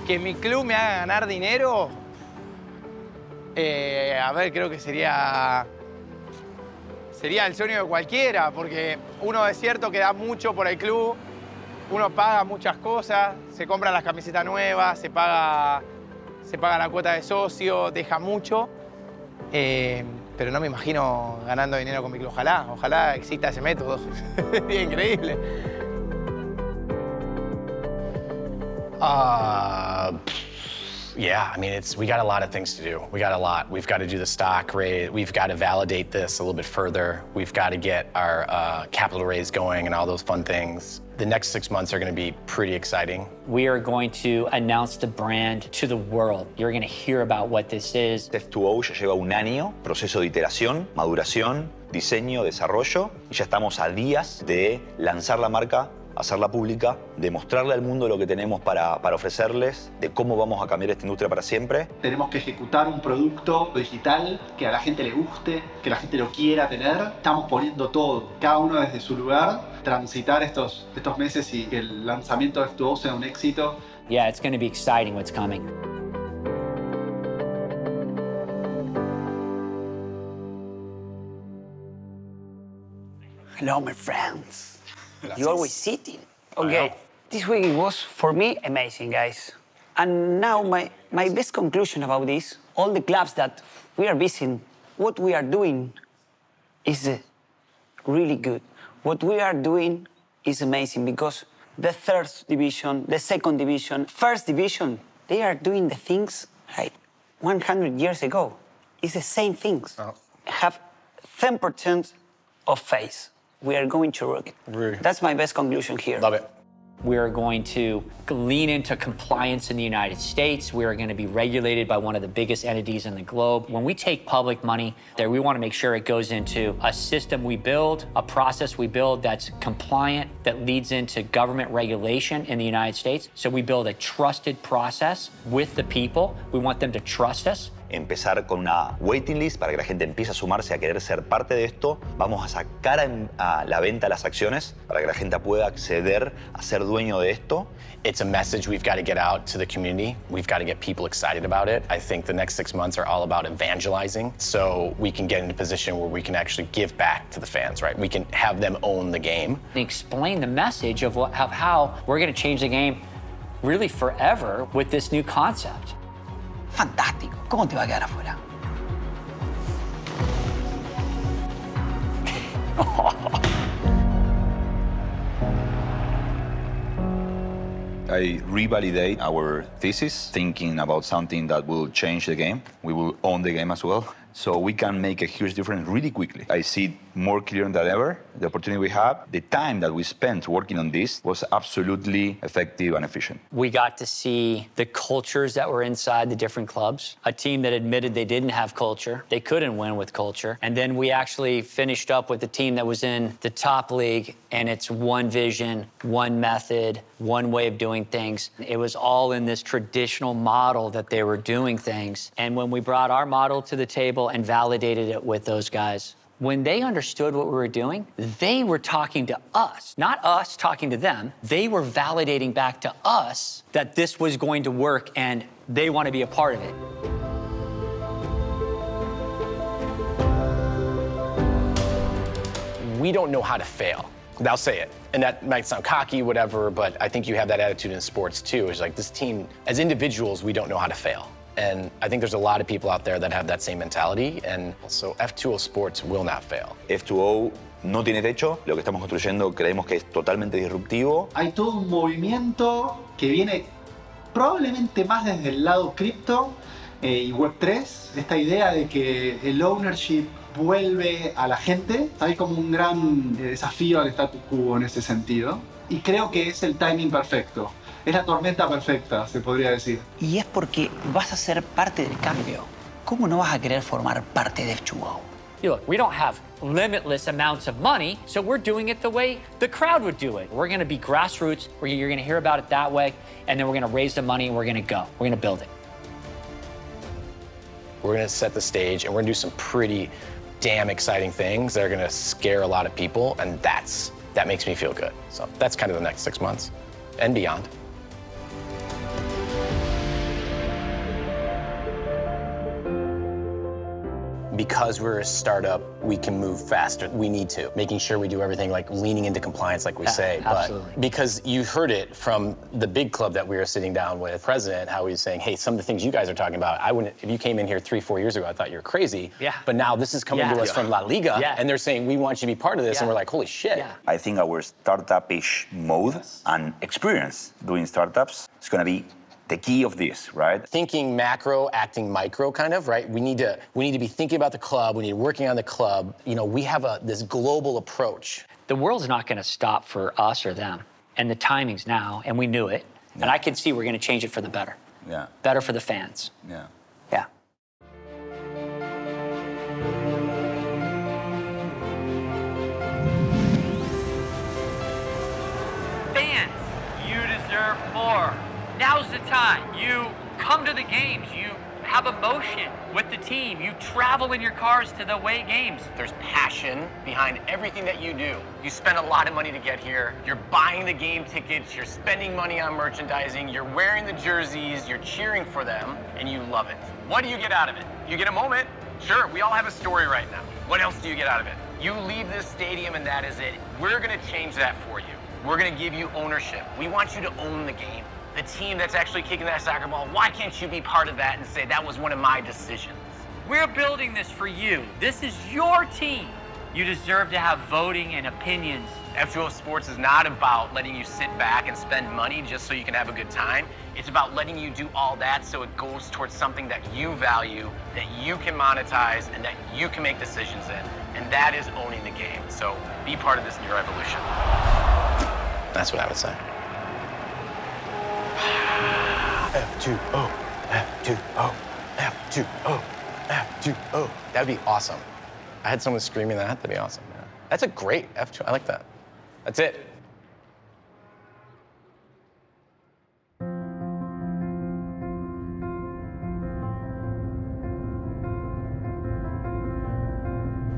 Que mi club me haga ganar dinero, a ver, creo que sería el sueño de cualquiera, porque uno es cierto que da mucho por el club, uno paga muchas cosas, se compran las camisetas nuevas, se paga la cuota de socio, deja mucho, pero no me imagino ganando dinero con mi club. Ojalá exista ese método. Sería increíble. Yeah, I mean, we got a lot of things to do. We got a lot. We've got to do the stock raise. We've got to validate this a little bit further. We've got to get our capital raise going and all those fun things. The next 6 months are going to be pretty exciting. We are going to announce the brand to the world. You're going to hear about what this is. F2o ya lleva un año, proceso de iteración, maduración, diseño, desarrollo, y ya estamos a días de lanzar la marca, hacerla pública, de mostrarle al mundo lo que tenemos para ofrecerles, de cómo vamos a cambiar esta industria para siempre. Tenemos que ejecutar un producto digital que a la gente le guste, que la gente lo quiera tener. Estamos poniendo todo, cada uno desde su lugar, transitar estos meses y que el lanzamiento de f2o sea un éxito. Yeah, it's going to be exciting what's coming. Hello, my friends. You're always sitting. Okay, this week was, for me, amazing, guys. And now my best conclusion about this, all the clubs that we are visiting, what we are doing is really good. What we are doing is amazing because the third division, the second division, first division, they are doing the things like 100 years ago. It's the same things. Oh. Have 10% of faith. We are going to rock it. Really? That's my best conclusion here. Love it. We are going to lean into compliance in the United States. We are going to be regulated by one of the biggest entities in the globe. When we take public money, we want to make sure it goes into a system we build, a process we build that's compliant, that leads into government regulation in the United States. So we build a trusted process with the people. We want them to trust us. Empezar con una waiting list para que la gente empiece a sumarse a querer ser parte de esto. Vamos a sacar a la venta las acciones para que la gente pueda acceder a ser dueño de esto. It's a message we've got to get out to the community. We've got to get people excited about it. I think the next 6 months are all about evangelizing, so we can get in a position where we can actually give back to the fans, right? We can have them own the game. Explain the message of how we're going to change the game really forever with this new concept. Fantástico. ¿Cómo te va a quedar afuera? I revalidate our thesis, thinking about something that will change the game. We will own the game as well. So we can make a huge difference really quickly. I see it more clear than ever, the opportunity we have. The time that we spent working on this was absolutely effective and efficient. We got to see the cultures that were inside the different clubs, a team that admitted they didn't have culture, they couldn't win with culture. And then we actually finished up with a team that was in the top league, and it's one vision, one method, one way of doing things. It was all in this traditional model that they were doing things. And when we brought our model to the table and validated it with those guys, when they understood what we were doing, they were talking to us, not us talking to them. They were validating back to us that this was going to work and they want to be a part of it. We don't know how to fail. They'll say it. And that might sound cocky, whatever, but I think you have that attitude in sports too. It's like this team, as individuals, we don't know how to fail. And I think there's a lot of people out there that have that same mentality, and so f2o Sports will not fail. F2o no tiene techo, lo que estamos construyendo creemos que es totalmente disruptivo. Hay todo un movimiento que viene probablemente más desde el lado cripto y Web3, esta idea de que el ownership vuelve a la gente. Hay como un gran desafío al status quo en ese sentido, y creo que es el timing perfecto. Es la tormenta perfecta, se podría decir. Y es porque vas a ser parte del cambio. ¿Cómo no vas a querer formar parte de f2o? Look, we don't have limitless amounts of money, so we're doing it the way the crowd would do it. We're going to be grassroots, where you're going to hear about it that way, and then we're going to raise the money and we're going to go. We're going to build it. We're going to set the stage, and we're going to do some pretty damn exciting things that are going to scare a lot of people, and that makes me feel good. So that's kind of the next 6 months and beyond. because we're a startup, we can move faster. We need to, making sure we do everything like leaning into compliance, like we say. Absolutely. But because you heard it from the big club that we were sitting down with, president, how he was saying, hey, some of the things you guys are talking about, I wouldn't, if you came in here 3-4 years ago, I thought you were crazy. Yeah. But now this is coming to us from La Liga, and they're saying, we want you to be part of this, and we're like, holy shit. I think our startup-ish mode and experience doing startups is going to be the key of this, right? Thinking macro, acting micro, kind of, right? We need to be thinking about the club. We need to be working on the club. You know, we have this global approach. The world's not going to stop for us or them, and the timing's now, and we knew it. And I can see we're going to change it for the better. Yeah. Better for the fans. Yeah. Yeah. Fans, you deserve more. Now's the time. You come to the games. You have emotion with the team. You travel in your cars to the away games. There's passion behind everything that you do. You spend a lot of money to get here. You're buying the game tickets. You're spending money on merchandising. You're wearing the jerseys. You're cheering for them, and you love it. What do you get out of it? You get a moment. Sure, we all have a story right now. What else do you get out of it? You leave this stadium, and that is it. We're going to change that for you. We're going to give you ownership. We want you to own the game. The team that's actually kicking that soccer ball, why can't you be part of that and say that was one of my decisions? We're building this for you. This is your team. You deserve to have voting and opinions. f2o Sports is not about letting you sit back and spend money just so you can have a good time. It's about letting you do all that so it goes towards something that you value, that you can monetize, and that you can make decisions in. And that is owning the game. So be part of this new revolution. That's what I would say. f2o, f2o, f2o, f2o. That'd be awesome. I had someone screaming that. That'd be awesome. Yeah. That's a great f2o. I like that. That's it.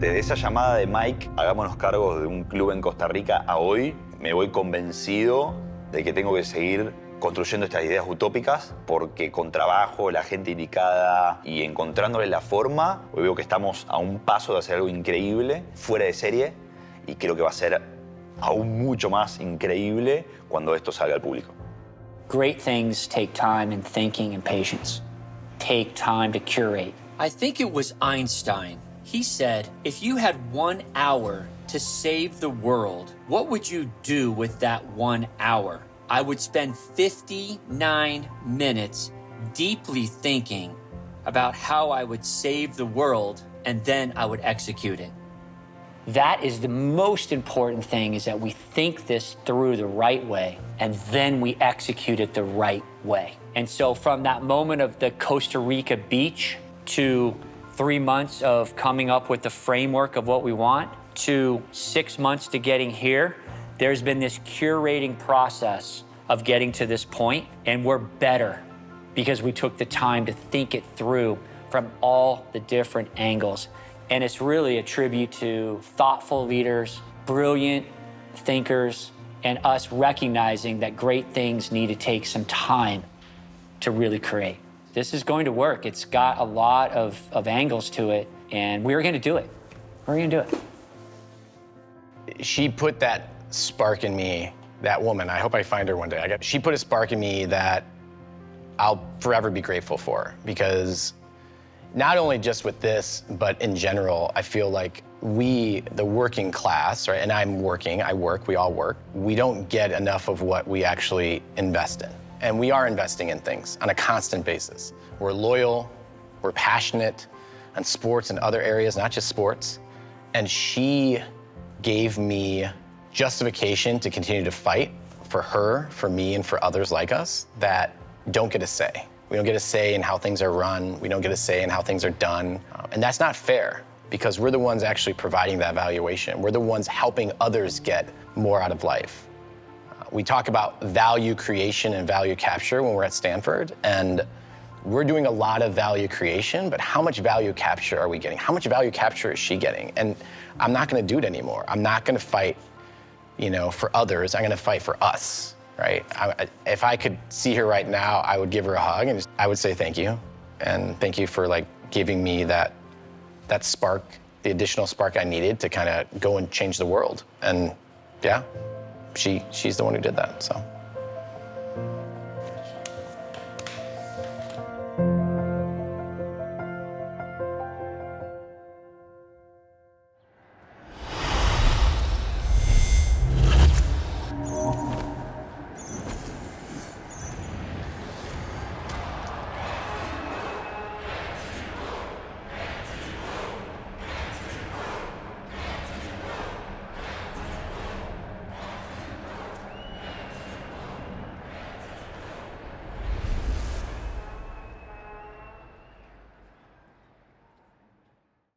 Desde esa llamada de Mike, hagámonos cargos de un club en Costa Rica, a hoy me voy convencido de que tengo que seguir construyendo estas ideas utópicas, porque con trabajo, la gente indicada y encontrándole la forma, hoy veo que estamos a un paso de hacer algo increíble, fuera de serie, y creo que va a ser aún mucho más increíble cuando esto salga al público. Great things take time and thinking and patience. Take time to curate. I think it was Einstein. He said, if you had 1 hour to save the world, what would you do with that 1 hour? I would spend 59 minutes deeply thinking about how I would save the world, and then I would execute it. That is the most important thing, is that we think this through the right way, and then we execute it the right way. And so from that moment of the Costa Rica beach to 3 months of coming up with the framework of what we want to 6 months to getting here, there's been this curating process of getting to this point, and we're better because we took the time to think it through from all the different angles. And it's really a tribute to thoughtful leaders, brilliant thinkers, and us recognizing that great things need to take some time to really create. This is going to work. It's got a lot of angles to it, and we're going to do it. We're going to do it. She put that spark in me, that woman. I hope I find her one day. She put a spark in me that I'll forever be grateful for, because not only just with this, but in general, I feel like we, the working class, right, and I'm working, I work, we all work, we don't get enough of what we actually invest in. And we are investing in things on a constant basis. We're loyal, we're passionate on sports and other areas, not just sports. And she gave me justification to continue to fight for her, for me, and for others like us that don't get a say. We don't get a say in how things are run. We don't get a say in how things are done. And that's not fair, because we're the ones actually providing that valuation. We're the ones helping others get more out of life. We talk about value creation and value capture when we're at Stanford, and we're doing a lot of value creation, but how much value capture are we getting? How much value capture is she getting? And I'm not gonna do it anymore. I'm not gonna fight, for others. I'm gonna fight for us, right? If I could see her right now, I would give her a hug and I would say thank you. And thank you for giving me that that spark, the additional spark I needed to kind of go and change the world. And yeah, she's the one who did that, so.